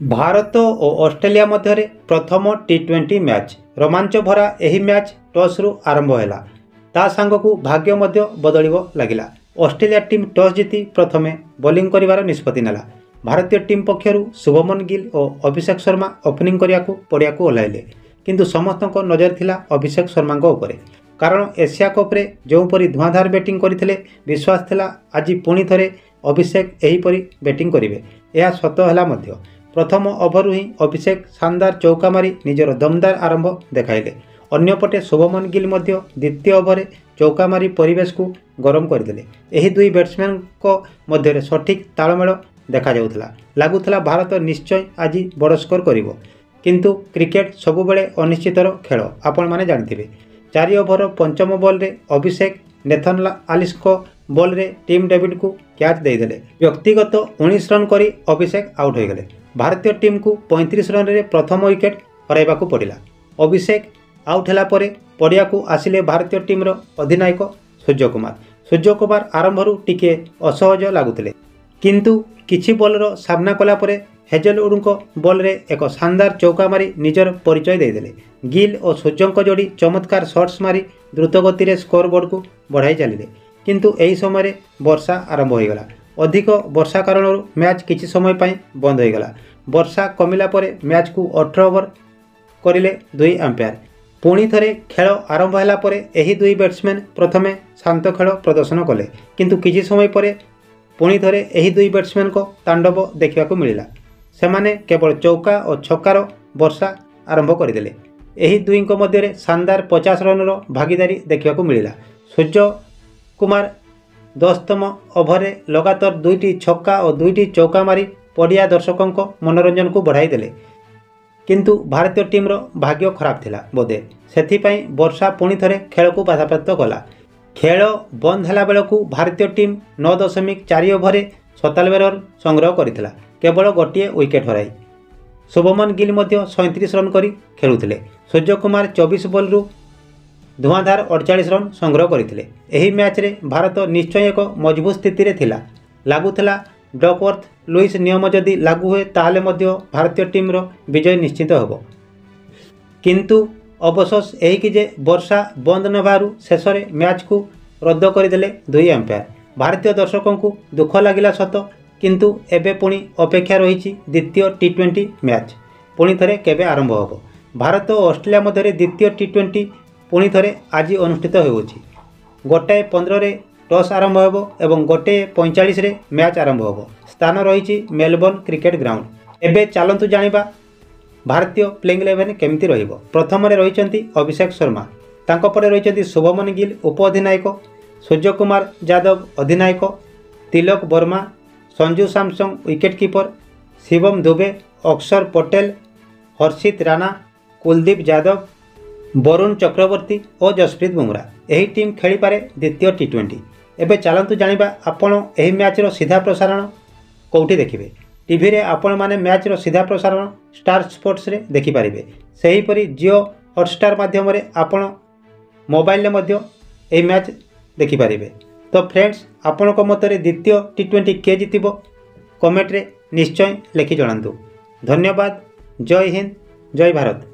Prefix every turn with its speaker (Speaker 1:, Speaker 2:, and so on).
Speaker 1: भारत और ऑस्ट्रेलिया मध्य प्रथम टी20 मैच रोमांच भरा यही मैच टॉस रु आरंभ है ता सांगकू भाग्य मध्य बदल लगिला। ऑस्ट्रेलिया टीम टॉस जीति प्रथमे बोलिंग करिवार निष्पत्ति नेला। भारतीय टीम पक्षरु शुभमन गिल और अभिषेक शर्मा ओपनिंग करियाकू पड़ियाकू ओह्लाइले, किंतु समस्तक नजर थिला अभिषेक शर्मा उपरे, कारण एशिया कप्रे जोपरी धुआंधार बैटिंग करथिले विश्वास थिला आज पुणी थरे अभिषेक एहीपरी बैटिंग करिवे। यह सत हैला मध्य प्रथम ओभरु ही अभिषेक शानदार चौका मारी निजर दमदार आरंभ देखाइले। अन्यपटे शुभमन गिल मध्य द्वितीय ओभर चौका मारी परिवेश को गरम करदेले। एही दुई बैट्समैन को मध्य सठिक तालमेल देखा जाउथला। लागुथला भारत निश्चय आज बड़ स्कोर करिवो, किंतु क्रिकेट सबुबेले अनिश्चितर खेल आपण माने जानिथिबे। 4 ओभर पंचम बॉल रे अभिषेक नेथन आलिस को बॉल रे टीम डेविड को कैच देदेले। व्यक्तिगत 19 रन करी अभिषेक आउट हो गले। भारतीय टीम को 35 रन रे प्रथम विकेट हराइबाकू पड़िला। अभिषेक आउट होला परे पड़िया को आसिले भारतीय टीम रो अधिनायक सूर्य कुमार आरंभरू टिके असहज लागुतिले, किंतु किछि बॉल रो सामना कला परे हेजलवुड को बॉल रे एक शानदार चौका मारी निजर परिचय देदेले। गिल और सूर्य जोड़ी चमत्कार शॉट्स मारी द्रुत गति रे स्कोर बोर्ड को बढ़ाई चलिले, किंतु एही समय वर्षा आरंभ हो गला। अधिक वर्षा कारण मैच किछि समय पई बंद हो गला। वर्षा कमिला परे मैच को 18 ओवर करिले 2 अंपायर। पुणी थरे खेल आरंभ होला परे एही दुई बैट्समैन प्रथमे शांत खेल प्रदर्शन कले, किंतु किछि समय परे पुणी थरे एही दुई बैट्समैन को तांडव देखा मिलिला। सेमाने केवल चौका और छक्कार वर्षा आरंभ करदेले। एही दुई मध्य शानदार 50 रन भागीदारी देखा मिलिला। सूर्य कुमार 10तम ओभर लगातार 2टी छक्का और 2टी चौका मारी पड़िया दर्शकों को मनोरंजन को बढ़ाई देले, किंतु भारतीय टीम रो भाग्य खराब थिला बोधे, सेथिपाई वर्षा पुणी थरे खेल को बाधाप्राप्त कला। खेल बंद होला बेलकू भारतीय टीम 9.4 ओभर 97 रन संग्रह करथिला, केवल गोटे विकेट हराई। शुभमन गिल मध्य 37 रन करी खेलुथिले। सूर्य कुमार 24 बॉल रु धुआंधार 48 रन संग्रह करथिले। एही मैच रे भारत निश्चय एक मजबूत स्थिति रे थिला। लागुथिला डकवर्थ लुइस नियम जदि लागू हुए ताहले मध्य भारतीय टीम रो विजय निश्चित होबो, किंतु अवशेष एही कि जे वर्षा बंद नबारु शेष रे मैच को रद्द करदेले 2 अंपायर। भारतीय दर्शकों को दुख लागिला सत, किंतु एबे पुणी अपेक्षा रही द्वितीय टी20 मैच पुणी थरे केबे आरंभ होबो। भारत और ऑस्ट्रेलिया मध्य द्वितीय टी20 पुणी थरे आज अनुष्ठित होउछि। 1:15 रे टॉस आरंभ होबो एवं 1:45 रे मैच आरंभ होबो। स्थान रही मेलबोर्न क्रिकेट ग्राउंड। एबे चलंतु जानिबा भारतीय प्लेइंग 11 केमती रहिबो। प्रथम रे रहिचंती अभिषेक शर्मा, तांको परे रहिचंती शुभमन गिल उप अधिनायक, सूर्य कुमार यादव अधिनायक, तिलक वर्मा, संजू सैमसन विकेट कीपर, शिवम दुबे, अक्षर पटेल, हर्षित राणा, कुलदीप यादव, वरुण चक्रवर्ती और जसप्रीत बुमरा। यही टीम खेली पारे द्वितीय टी20। एबे चलंतु जानिबा आपण एही मैच रो सीधा प्रसारण कोठी देखिबे। टीवी रे आपण माने मैच रो सीधा प्रसारण स्टार स्पोर्ट्स रे देखि पारिबे। सही परी जियो हॉटस्टार माध्यम रे आपण मोबाइल रे मध्य एही मैच देखि पारिबे। तो फ्रेंड्स, आपण को मतरे द्वितीय टी20 के जितिबो कमेंट रे निश्चय लिखि जणांतु। धन्यवाद। जय हिंद, जय भारत।